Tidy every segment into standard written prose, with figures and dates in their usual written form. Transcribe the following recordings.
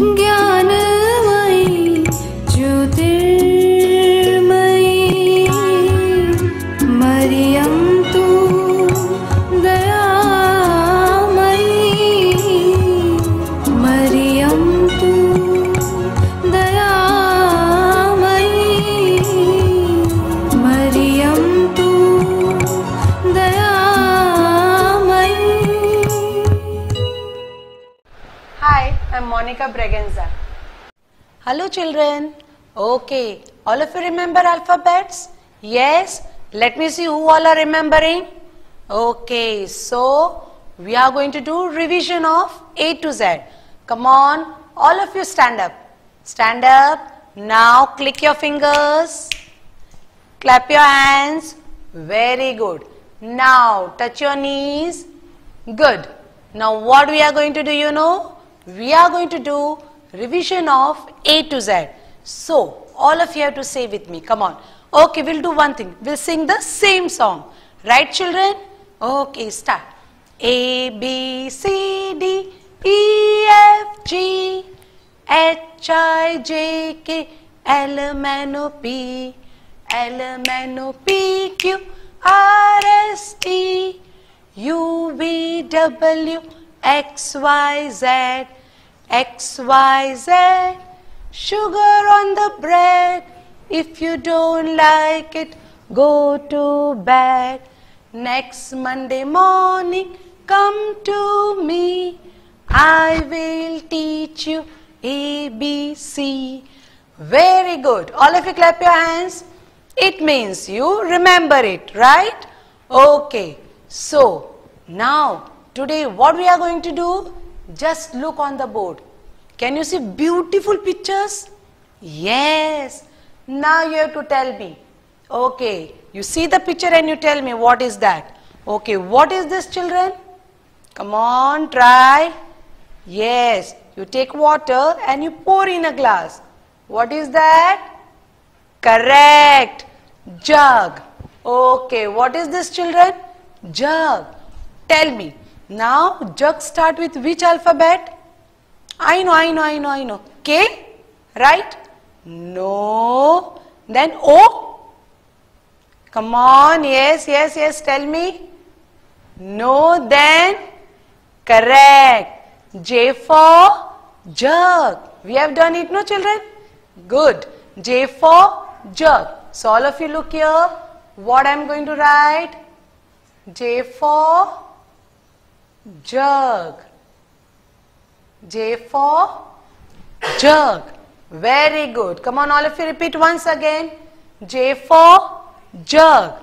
ज्ञानमयी ज्योतिर्मयी मरियम तू दयामयी मरियम तू दयामयी मरियम तू दयामयी. Hi, I'm Monica Braganza. Hello children. Okay, all of you remember alphabets? Yes. Let me see who all are remembering. Okay, so we are going to do revision of A to Z. Come on, all of you stand up. Stand up. Now click your fingers. Clap your hands. Very good. Now touch your knees. Good. Now what we are going to do, you know? We are going to do revision of A to Z. So, all of you have to say with me. Come on. Okay, we'll do one thing. We'll sing the same song. Right, children? Okay, start. A, B, C, D, E, F, G, H, I, J, K, L, M, N, O, P, L, M, N, O, P, Q, R, S, T, U, V, W, X, Y, Z, X, Y, Z, sugar on the bread. If you don't like it, go to bed. Next Monday morning, come to me. I will teach you A, B, C. Very good. All of you clap your hands. It means you remember it, right? Okay. So, now, today what we are going to do? Just look on the board. Can you see beautiful pictures? Yes. Now you have to tell me. Okay. You see the picture and you tell me what is that. Okay. What is this, children? Come on, try. Yes. You take water and you pour in a glass. What is that? Correct. Jug. Okay. What is this, children? Jug. Tell me. Now, jug start with which alphabet? I know. K, right? No. Then O. Come on, yes, tell me. No, then correct. J for jug. We have done it, no children? Good. J for jug. So, all of you look here. What I am going to write? J for jug. J for jug. Very good. Come on, all of you repeat once again. J for jug.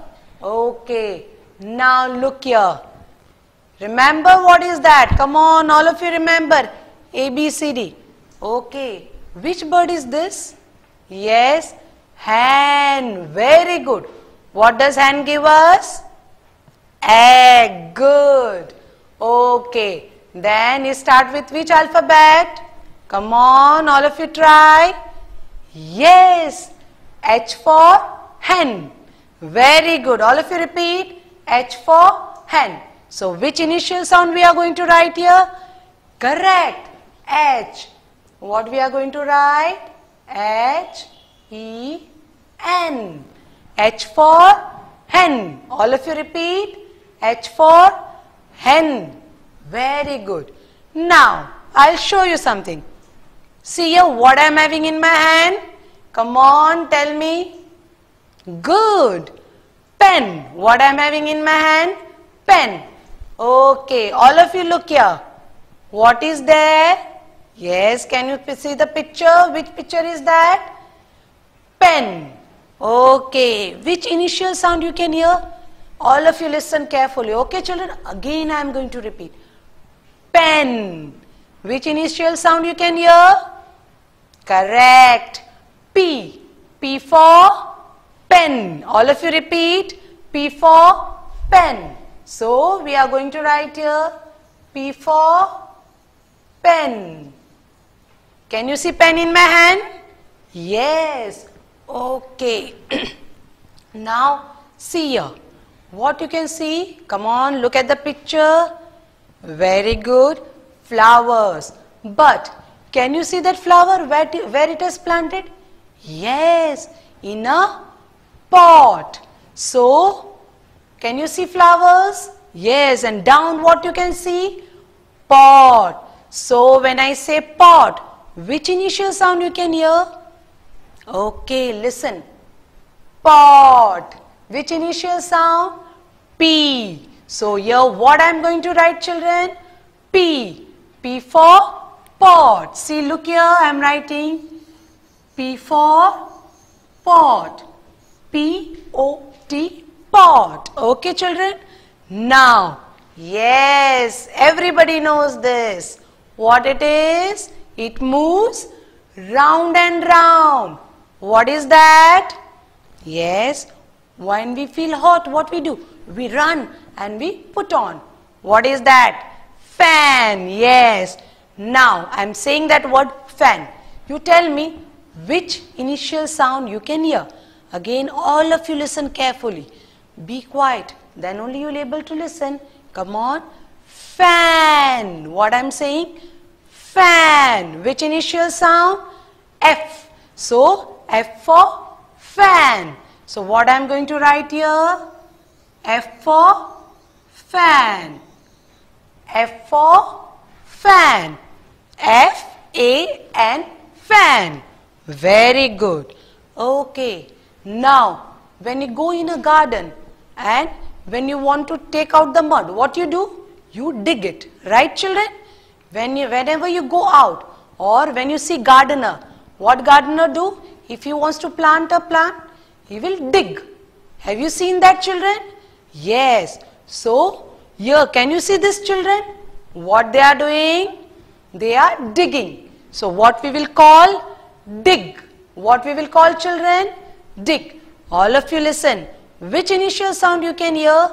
Okay. Now look here. Remember what is that? Come on, all of you remember. A, B, C, D. Okay. Which bird is this? Yes. Hen. Very good. What does hen give us? Egg. Good. Okay. Then you start with which alphabet? Come on, all of you try. Yes. H for hen. Very good. All of you repeat. H for hen. So, which initial sound we are going to write here? Correct. H. What we are going to write? H, E, N. H for hen. All of you repeat. H for hen. Very good. Now, I'll show you something. See here what I am having in my hand. Come on, tell me. Good. Pen. What I am having in my hand? Pen. Okay. All of you look here. What is there? Yes. Can you see the picture? Which picture is that? Pen. Okay. Which initial sound you can hear? All of you listen carefully. Okay, children? Again, I am going to repeat. Pen. Which initial sound you can hear? Correct. P. P for pen. All of you repeat. P for pen. So, we are going to write here. P for pen. Can you see pen in my hand? Yes. Okay. Now, see here. What you can see? Come on, look at the picture. Very good. Flowers. But Can you see that flower where it is planted? Yes, in a pot. So, can you see flowers? Yes, and down what you can see? Pot. So, when I say pot, which initial sound you can hear? Okay, listen. Pot. Which initial sound? P. So, here what I am going to write, children? P. P for pot. See, look here, I am writing P for pot. P-O-T, pot. Okay, children? Now, yes, everybody knows this. What it is? It moves round and round. What is that? Yes, when we feel hot, what we do? We run and we put on. What is that? Fan. Yes. Now, I am saying that word fan. You tell me which initial sound you can hear. Again, all of you listen carefully. Be quiet. Then only you will be able to listen. Come on. Fan. What I am saying? Fan. Which initial sound? F. So, F for fan. So, what I am going to write here? F for fan. F for fan. F-A-N, fan. Very good. Okay. Now, when you go in a garden and when you want to take out the mud, what you do? You dig it. Right, children? Whenever you go out or when you see gardener, what gardener do? If he wants to plant a plant, he will dig. Have you seen that, children? Yes. So, here, can you see this, children? What they are doing? They are digging. So, what we will call? Dig. What we will call, children? Dig. All of you listen. Which initial sound you can hear?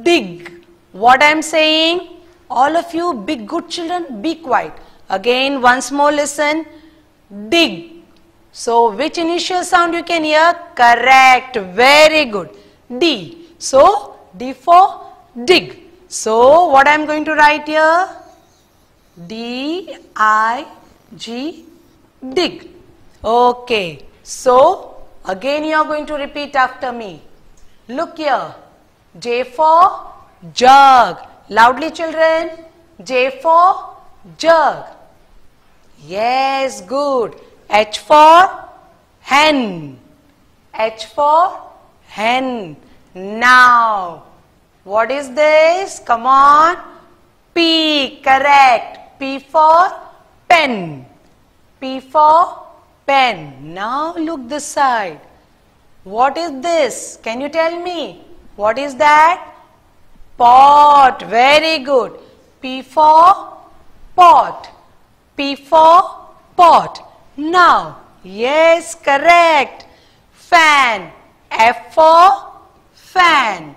Dig. What I am saying? All of you big good children, be quiet. Again, once more listen. Dig. So, which initial sound you can hear? Correct. Very good. D. So, D for dig. So, what I am going to write here? D-I-G, dig. Okay. So, again you are going to repeat after me. Look here. J for jug. Loudly, children. J for jug. Yes, good. H for hen. H for hen. Now, what is this? Come on. P, correct. P for pen. P for pen. Now look this side. What is this? Can you tell me? What is that? Pot. Very good. P for pot. P for pot. Now, yes, correct. Fan. F for fan.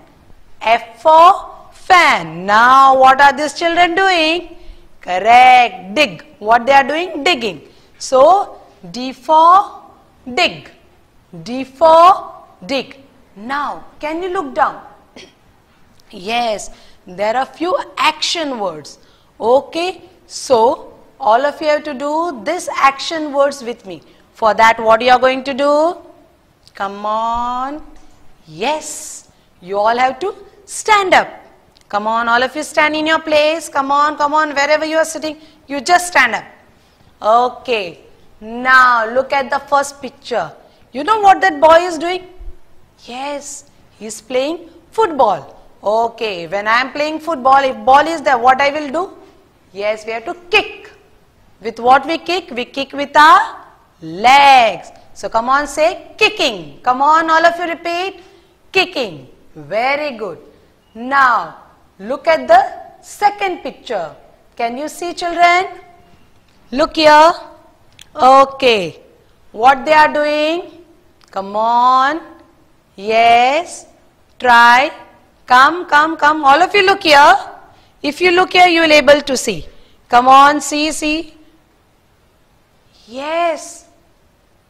F for fan. Now, what are these children doing? Correct. Dig. What they are doing? Digging. So, D for dig. D for dig. Now, can you look down? Yes, there are few action words. Okay. So, all of you have to do this action words with me. For that, what you are going to do? Come on. Yes, you all have to stand up. Come on, all of you stand in your place. Come on, wherever you are sitting, you just stand up. Okay. Now, look at the first picture. You know what that boy is doing? Yes, he is playing football. Okay, when I am playing football, if ball is there, what I will do? Yes, we have to kick. With what we kick? We kick with our legs. So, come on, say kicking. Come on, all of you repeat. Kicking. Very good. Now, look at the second picture. Can you see, children? Look here. Okay. What they are doing? Come on. Yes. Try. Come. All of you look here. If you look here, you will be able to see. Come on, see. Yes.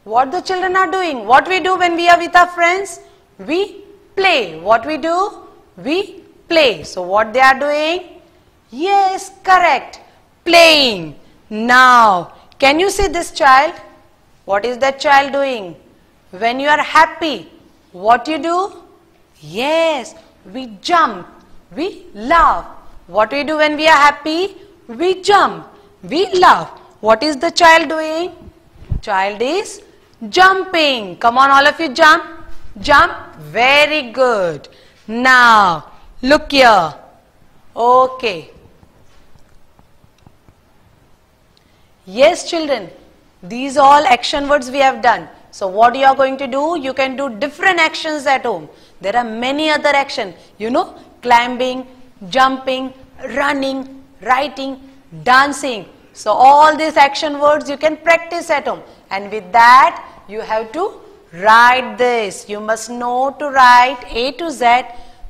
What the children are doing? What we do when we are with our friends? We play. What we do? We play. So, what they are doing? Yes, correct. Playing. Now, can you see this child? What is that child doing? When you are happy, what you do? Yes, we jump, we laugh. What we do when we are happy? We jump, we laugh. What is the child doing? Child is jumping. Come on, all of you jump. Jump. Very good. Now, look here. Okay. Yes, children. These all action words we have done. So what you are going to do? You can do different actions at home. There are many other actions. You know, climbing, jumping, running, writing, dancing. So all these action words you can practice at home. And with that, you have to write this. You must know to write A to Z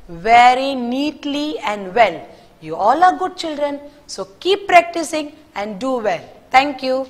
very neatly and well. You all are good children. So keep practicing and do well. Thank you.